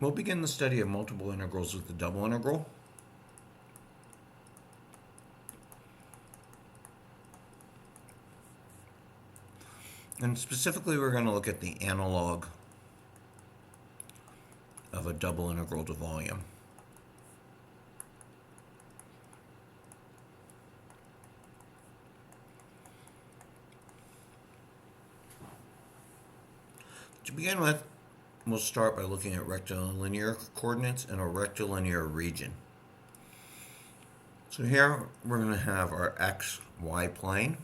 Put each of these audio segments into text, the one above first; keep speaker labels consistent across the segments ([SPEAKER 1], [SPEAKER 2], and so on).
[SPEAKER 1] We'll begin the study of multiple integrals with the double integral. And specifically, we're going to look at the analog of a double integral to volume. To begin with, we'll start by looking at rectilinear coordinates in a rectilinear region. So here we're going to have our xy plane.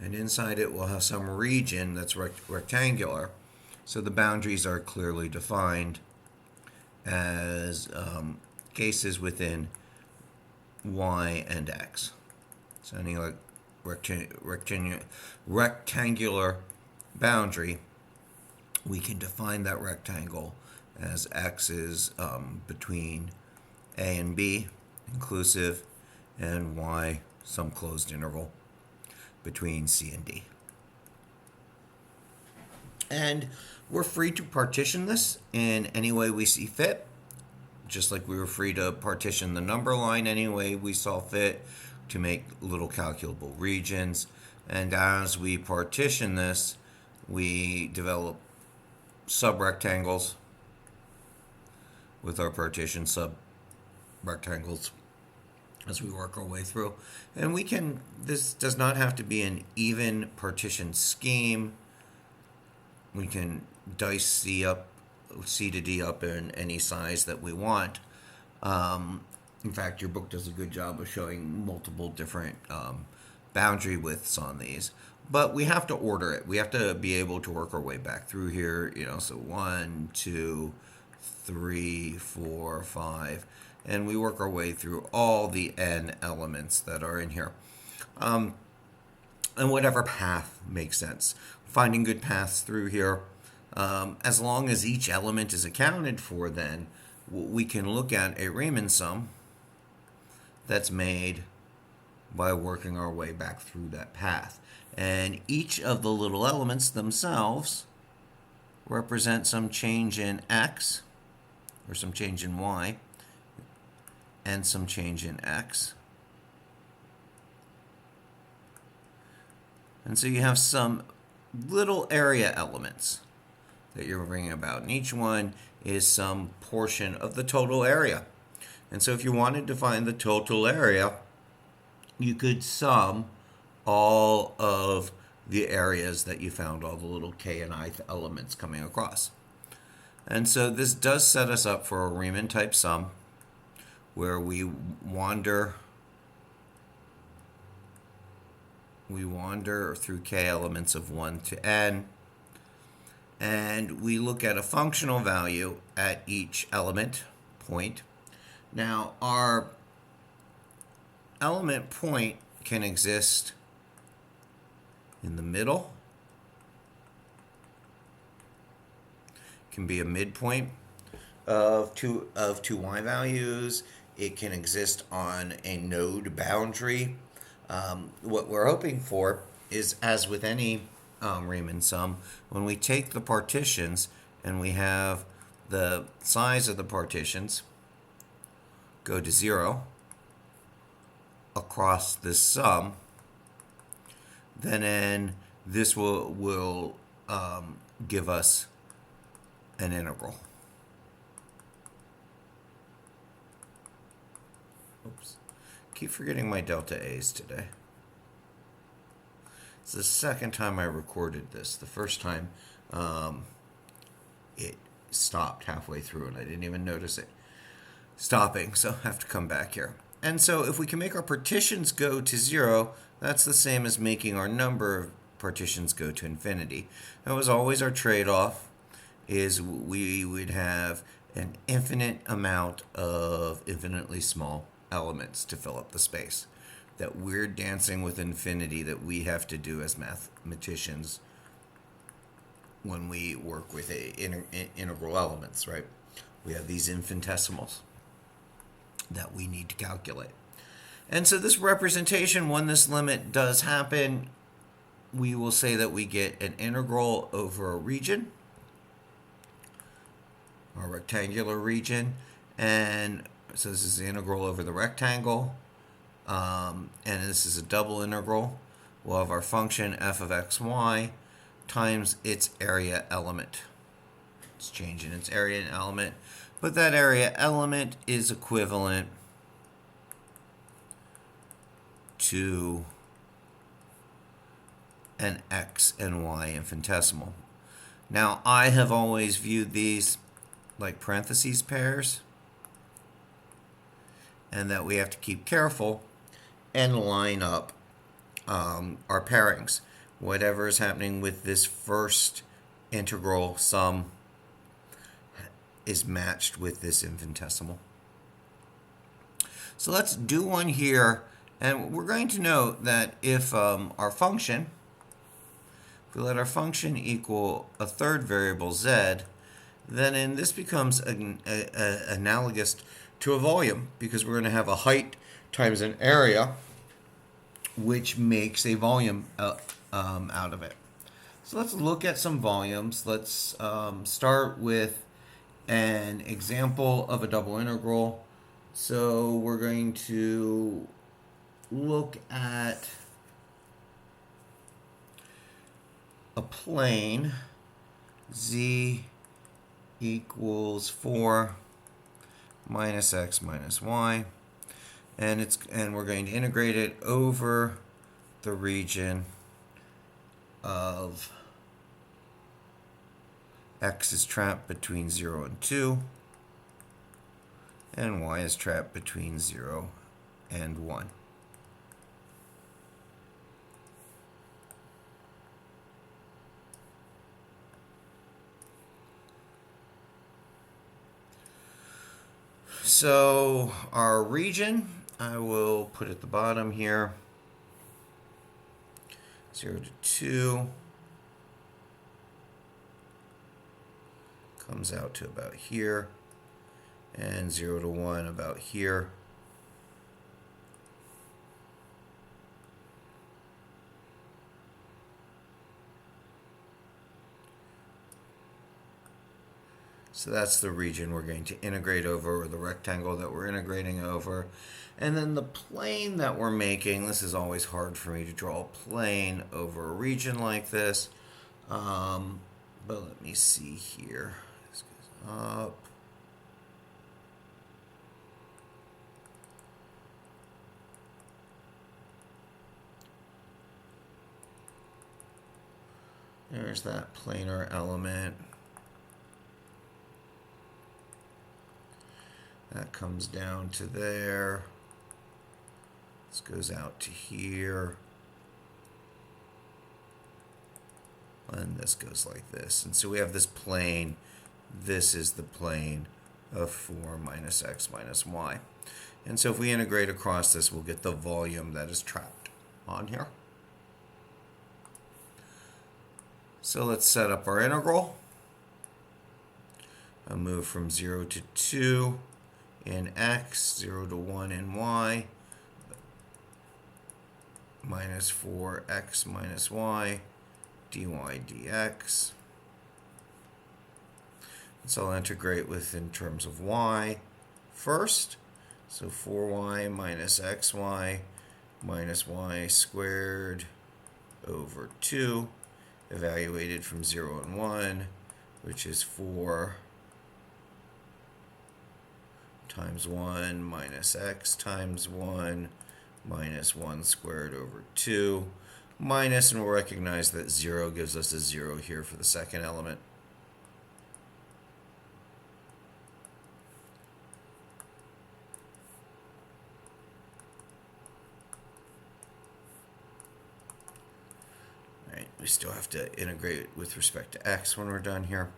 [SPEAKER 1] And inside it we'll have some region that's rectangular. So the boundaries are clearly defined as cases within y and x. So any like rectangular boundary, we can define that rectangle as x is between a and b, inclusive, and y some closed interval between c and d. And we're free to partition this in any way we see fit, just like we were free to partition the number line any way we saw fit to make little calculable regions. And as we partition this, we develop subrectangles with our partition subrectangles as we work our way through. And this does not have to be an even partition scheme. We can dice C to D up in any size that we want. In fact, your book does a good job of showing multiple different boundary widths on these. But we have to order it. We have to be able to work our way back through here. So 1, 2, 3, 4, 5. And we work our way through all the n elements that are in here. And whatever path makes sense. Finding good paths through here. As long as each element is accounted for, then we can look at a Riemann sum that's made by working our way back through that path. And each of the little elements themselves represent some change in x, or some change in y, and some change in x. And so you have some little area elements that you're bringing about, and each one is some portion of the total area. And so if you wanted to find the total area, you could sum all of the areas that you found all the little k and ith elements coming across. And so this does set us up for a Riemann type sum where we wander through k elements of 1 to n, and we look at a functional value at each element point. Now, our element point can exist in the middle, can be a midpoint of two y values. It can exist on a node boundary. What we're hoping for is, as with any Riemann sum, when we take the partitions and we have the size of the partitions go to 0 across this sum, then this will give us an integral. Oops. Keep forgetting my delta A's today. It's the second time I recorded this. The first time it stopped halfway through and I didn't even notice it stopping, so I have to come back here. And so if we can make our partitions go to 0, that's the same as making our number of partitions go to infinity. That was always our trade-off, is we would have an infinite amount of infinitely small elements to fill up the space. That weird dancing with infinity that we have to do as mathematicians when we work with integral elements, right? We have these infinitesimals that we need to calculate. And so this representation, when this limit does happen, we will say that we get an integral over a region, a rectangular region, and so this is the integral over the rectangle, and this is a double integral. We'll have our function f of xy times its area element. It's changing its area and element, but that area element is equivalent to an x and y infinitesimal. Now, I have always viewed these like parentheses pairs, and that we have to keep careful and line up our pairings. Whatever is happening with this first integral sum is matched with this infinitesimal. So let's do one here, and we're going to note that if our function, if we let our function equal a third variable z, then this becomes analogous to a volume, because we're going to have a height times an area, which makes a volume out of it. So let's look at some volumes. Let's start with an example of a double integral. So we're going to look at a plane z equals 4 minus x minus y, and we're going to integrate it over the region of x is trapped between 0 and 2, and y is trapped between 0 and 1. So our region, I will put at the bottom here, 0 to 2, comes out to about here, and 0 to 1 about here. So that's the region we're going to integrate over, or the rectangle that we're integrating over. And then the plane that we're making, this is always hard for me to draw a plane over a region like this. But let me see here. This goes up. There's that planar element. That comes down to there. This goes out to here. And this goes like this. And so we have this plane. This is the plane of 4 minus x minus y. And so if we integrate across this, we'll get the volume that is trapped on here. So let's set up our integral. I'll move from 0 to 2 in x, 0 to 1 in y, minus 4x minus y, dy dx. So I'll integrate in terms of y first. So 4y minus xy minus y squared over 2, evaluated from 0 and 1, which is 4 times 1 minus x times 1 minus 1 squared over 2 minus, and we'll recognize that 0 gives us a 0 here for the second element. All right, we still have to integrate with respect to x when we're done here.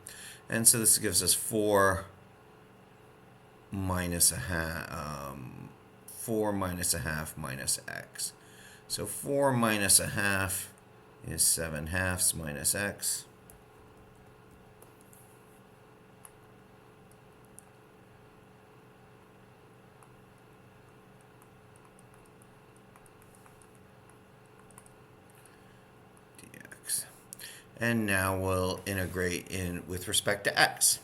[SPEAKER 1] And so this gives us 4 minus a half, 4 minus a half minus x. So 4 minus a half is 7 halves minus x. And now we'll integrate in with respect to x.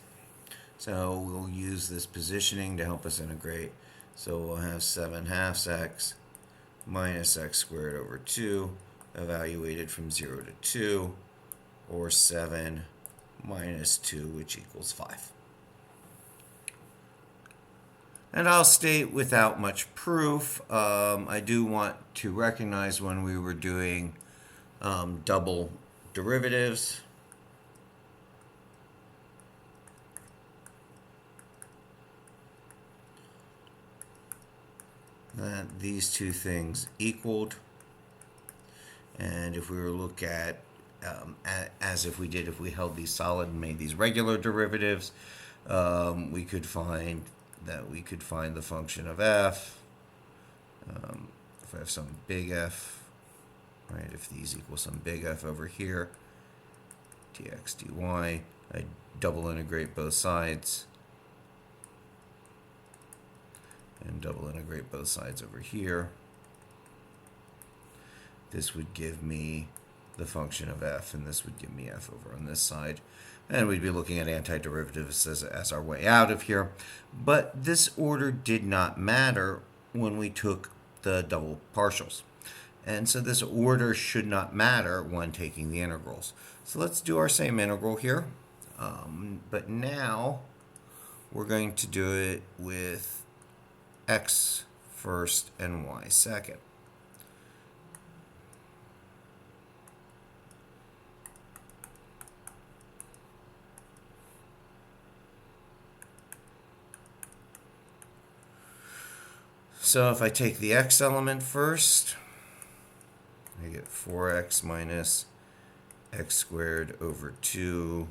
[SPEAKER 1] So we'll use this positioning to help us integrate. So we'll have 7/2 x minus x squared over 2, evaluated from 0 to 2, or 7 minus 2, which equals 5. And I'll state without much proof, I do want to recognize when we were doing double derivatives, that these two things equaled. And if we were to look at, as if we did if we held these solid and made these regular derivatives, we could find the function of f. If I have some big F, right, if these equal some big F over here, dx dy, I double integrate both sides, and double integrate both sides over here. This would give me the function of f, and this would give me f over on this side. And we'd be looking at antiderivatives as our way out of here. But this order did not matter when we took the double partials. And so this order should not matter when taking the integrals. So let's do our same integral here. But now we're going to do it with x first and y second. So if I take the x element first, I get 4x minus x squared over 2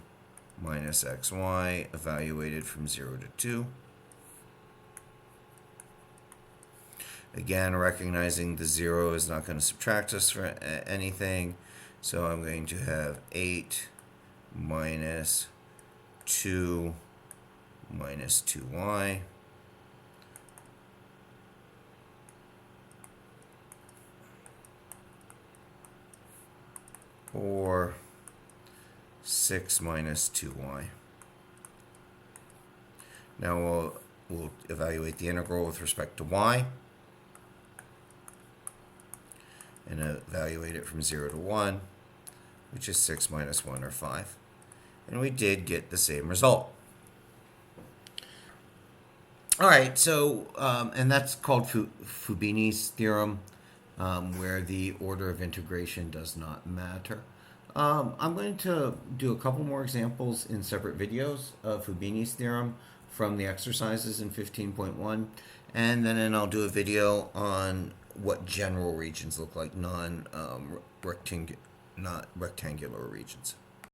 [SPEAKER 1] minus xy, evaluated from 0 to 2. Again, recognizing the 0 is not going to subtract us for anything, so I'm going to have 8 minus 2 minus 2y. Or 6 minus 2y. Now we'll evaluate the integral with respect to y and evaluate it from 0 to 1, which is 6 minus 1, or 5. And we did get the same result. All right, so, and that's called Fubini's theorem, where the order of integration does not matter. I'm going to do a couple more examples in separate videos of Fubini's theorem from the exercises in 15.1, and then I'll do a video on what general regions look like, not rectangular regions.